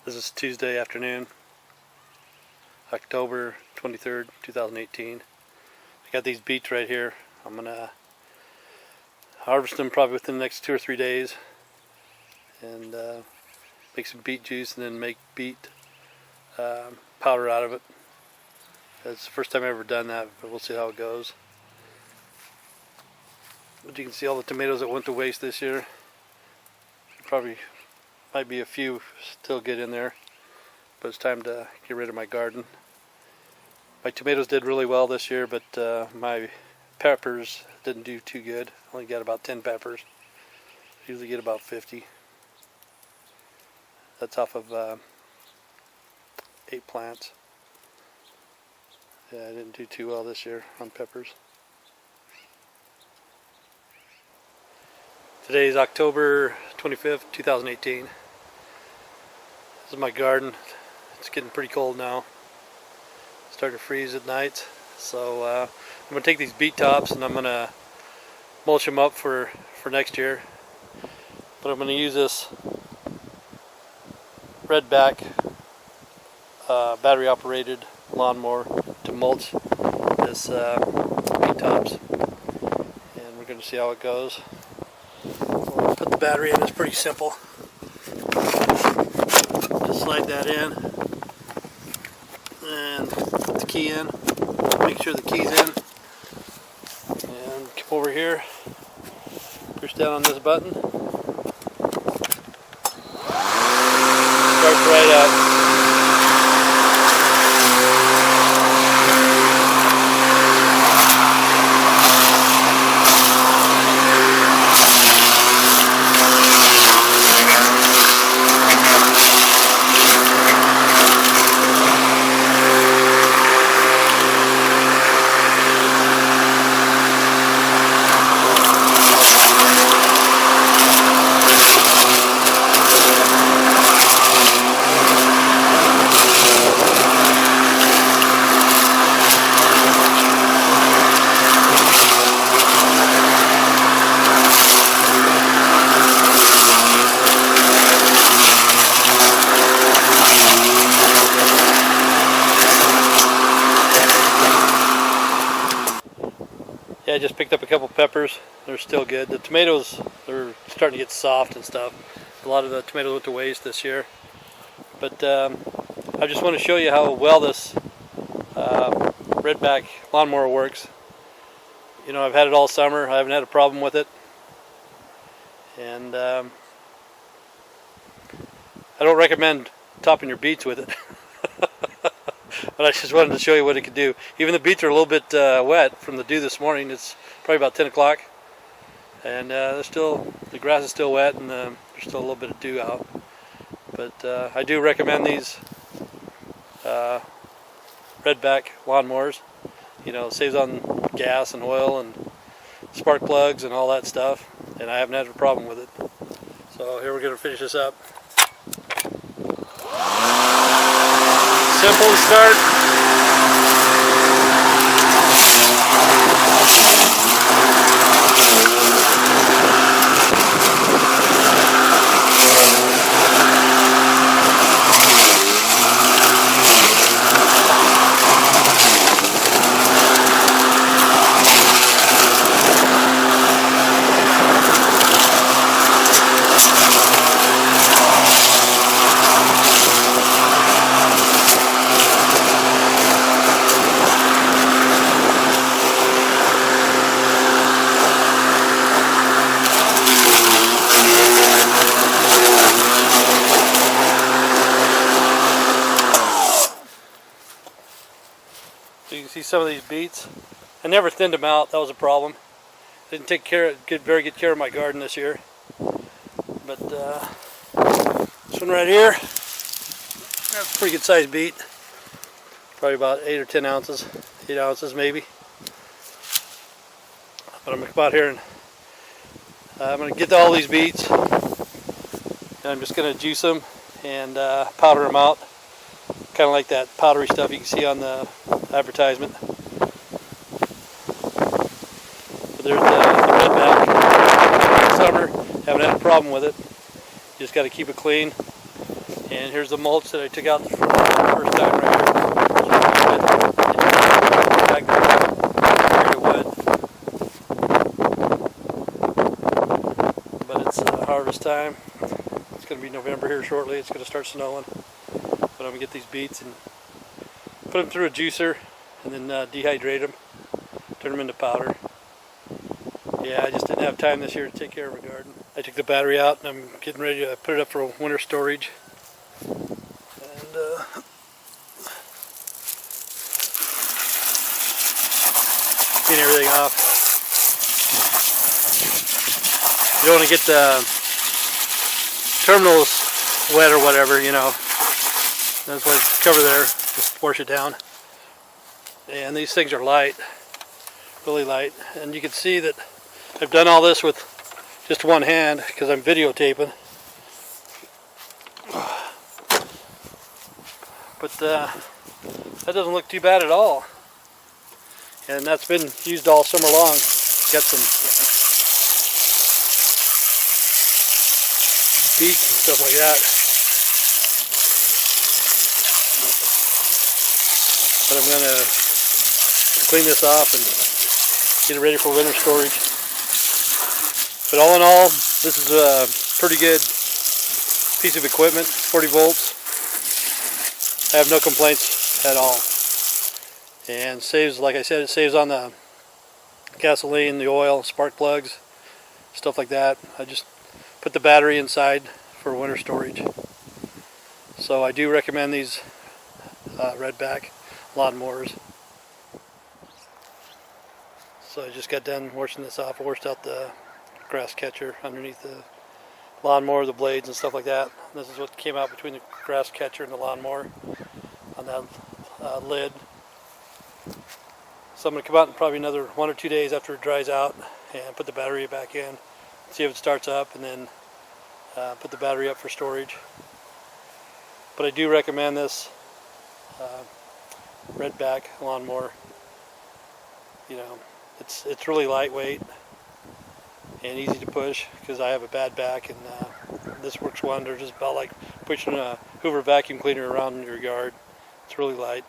This is Tuesday afternoon, October 23rd, 2018. I got these beets right here. I'm going to harvest them probably within the next 2 or 3 days and make some beet juice and then make beet powder out of it. It's the first time I've ever done that, but we'll see how it goes. But you can see all the tomatoes that went to waste this year. Probably might be a few still get in there, but it's time to get rid of my garden. My tomatoes did really well this year, but my peppers didn't do too good. Only got about 10 peppers. Usually get about 50. That's off of 8 plants. Yeah, I didn't do too well this year on peppers. Today is October 25th, 2018. This is my garden. It's getting pretty cold now. It's starting to freeze at night. So I'm going to take these beet tops and I'm going to mulch them up for next year. But I'm going to use this Redback battery operated lawnmower to mulch this beet tops. And we're going to see how it goes. We'll put the battery in. It's pretty simple. Just slide that in and put the key in. Make sure the key's in. And come over here. Push down on this button. Starts right up. Yeah, I just picked up a couple peppers. They're still good. The tomatoes, they're starting to get soft and stuff. A lot of the tomatoes went to waste this year. But I just want to show you how well this Redback lawnmower works. You know, I've had it all summer. I haven't had a problem with it. And I don't recommend topping your beets with it. But I just wanted to show you what it could do. Even the beets are a little bit wet from the dew this morning. It's probably about 10 o'clock. And the grass is still wet and there's still a little bit of dew out. But I do recommend these Redback lawnmowers. You know, it saves on gas and oil and spark plugs and all that stuff. And I haven't had a problem with it. So here we're going to finish this up. Simple to start. So you can see some of these beets. I never thinned them out. That was a problem. Didn't take very good care of my garden this year. But this one right here, that's a pretty good sized beet. Probably about 8 or 10 ounces, 8 ounces maybe. But I'm gonna come out here and I'm gonna get all these beets, and I'm just gonna juice them and powder them out. Kind of like that powdery stuff you can see on the advertisement. But there's the Redback. Summer, haven't had a problem with it. You just got to keep it clean And here's the mulch that I took out for the first time right here. Back to wood. But it's harvest time. It's going to be November here shortly. It's going to start snowing. But I'm going to get these beets and put them through a juicer and then dehydrate them. Turn them into powder. Yeah, I just didn't have time this year to take care of a garden. I took the battery out and I'm getting ready to put it up for winter storage. And getting everything off. You don't want to get the terminals wet or whatever, you know. That's why it's cover there, just wash it down. And these things are light, really light. And you can see that I've done all this with just one hand because I'm videotaping. But that doesn't look too bad at all. And that's been used all summer long. Got some beets and stuff like that. But I'm going to clean this off and get it ready for winter storage. But all in all, this is a pretty good piece of equipment, 40 volts. I have no complaints at all. And saves, like I said, it saves on the gasoline, the oil, spark plugs, stuff like that. I just put the battery inside for winter storage. So I do recommend these Redback lawnmowers. So I just got done washing this off. I washed out the grass catcher underneath the lawnmower, the blades and stuff like that. This is what came out between the grass catcher and the lawnmower on that lid. So I'm going to come out in probably another 1 or 2 days after it dries out and put the battery back in, see if it starts up, and then put the battery up for storage. But I do recommend this Redback lawnmower. You know, it's really lightweight and easy to push because I have a bad back, and this works wonders. It's about like pushing a Hoover vacuum cleaner around your yard. It's really light.